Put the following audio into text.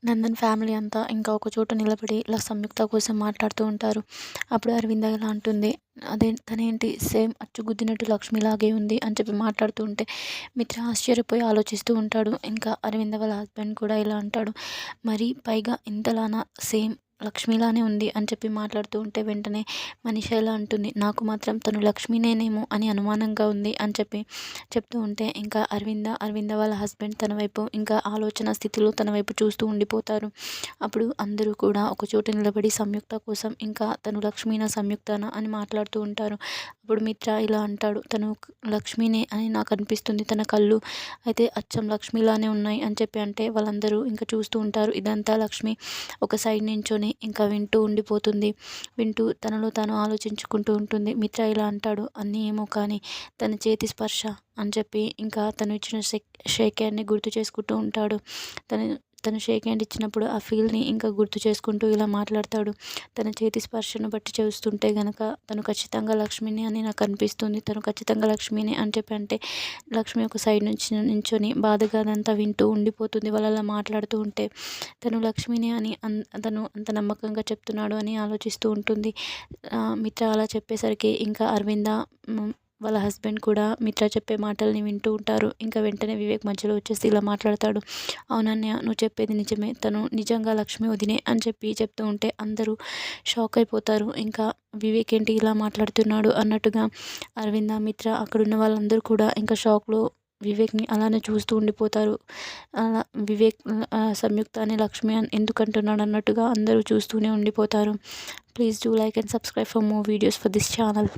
Nandan family అంతా ఇంకా ఒక చోట నిలబడి ఇలా సంయుక్త కోసం మాట్లాడుతూ ఉంటారు. అప్పుడు అరవింద ఇలా అంటుంది, అదే తనేంటి సేమ్ అచ్చుగుద్దినట్టు లక్ష్మిలాగే ఉంది అని చెప్పి మాట్లాడుతూ ఉంటే మిత్ర ఆశ్చర్యపోయి ఆలోచిస్తూ ఉంటాడు. ఇంకా అరవింద వాళ్ళ హస్బెండ్ కూడా ఇలా అంటాడు, మరి పైగా ఇంతలానా సేమ్ లక్ష్మిలానే ఉంది అని చెప్పి మాట్లాడుతూ ఉంటే వెంటనే మనీషా ఇలా అంటుంది, నాకు మాత్రం తను లక్ష్మినేనేమో అని అనుమానంగా ఉంది అని చెప్పి చెప్తూ ఉంటే ఇంకా అరవింద వాళ్ళ హస్బెండ్ తన వైపు ఇంకా ఆలోచన స్థితిలో తన వైపు చూస్తూ ఉండిపోతారు. అప్పుడు అందరూ కూడా ఒక చోట నిలబడి సంయుక్త కోసం ఇంకా తను లక్ష్మీనా సంయుక్తనా అని మాట్లాడుతూ ఉంటారు. అప్పుడు మిత్ర ఇలా అంటాడు, తను లక్ష్మినే అని నాకు అనిపిస్తుంది, తన కళ్ళు అయితే అచ్చం లక్ష్మిలానే ఉన్నాయి అని చెప్పి అంటే వాళ్ళందరూ ఇంకా చూస్తూ ఉంటారు. ఇదంతా లక్ష్మి ఒక సైడ్ నించొని ఇంకా వింటూ ఉండిపోతుంది. వింటూ తనలో తాను ఆలోచించుకుంటూ ఉంటుంది. మిత్ర ఇలా అంటాడు, అన్నీ ఏమో కానీ తన చేతి స్పర్శ అని చెప్పి ఇంకా తను ఇచ్చిన షేక్ హ్యాండ్ని గుర్తు చేసుకుంటూ ఉంటాడు. తను షేక్ హ్యాండ్ ఇచ్చినప్పుడు ఆ ఫీల్ని ఇంకా గుర్తు చేసుకుంటూ ఇలా మాట్లాడతాడు. తన చేతి స్పర్శను బట్టి చూస్తుంటే గనక తను ఖచ్చితంగా లక్ష్మిని అని నాకు అనిపిస్తుంది, తను ఖచ్చితంగా లక్ష్మిని అని చెప్పి అంటే లక్ష్మి ఒక సైడ్ నుంచి నించొని బాధగా అదంతా వింటూ ఉండిపోతుంది. వాళ్ళు అలా మాట్లాడుతూ ఉంటే తను లక్ష్మిని అని తను అంత నమ్మకంగా చెప్తున్నాడు అని ఆలోచిస్తూ ఉంటుంది. మిత్ర అలా చెప్పేసరికి ఇంకా అరవింద వాళ్ళ హస్బెండ్ కూడా మిత్ర చెప్పే మాటల్ని వింటూ ఉంటారు. ఇంకా వెంటనే వివేక్ మధ్యలో వచ్చేసి ఇలా మాట్లాడతాడు, అవునన్నయ్య నువ్వు చెప్పేది నిజమే, తను నిజంగా లక్ష్మి వదినే అని చెప్పి చెప్తూ ఉంటే అందరూ షాక్ అయిపోతారు. ఇంకా వివేక్ ఏంటి ఇలా మాట్లాడుతున్నాడు అన్నట్టుగా అరవింద మిత్ర అక్కడున్న వాళ్ళందరూ కూడా ఇంకా షాక్లో వివేక్ని అలానే చూస్తూ ఉండిపోతారు. అలా వివేక్ సంయుక్త అని లక్ష్మి అని ఎందుకంటున్నాడు అన్నట్టుగా అందరూ చూస్తూనే ఉండిపోతారు. Please do like and subscribe for more videos for this channel.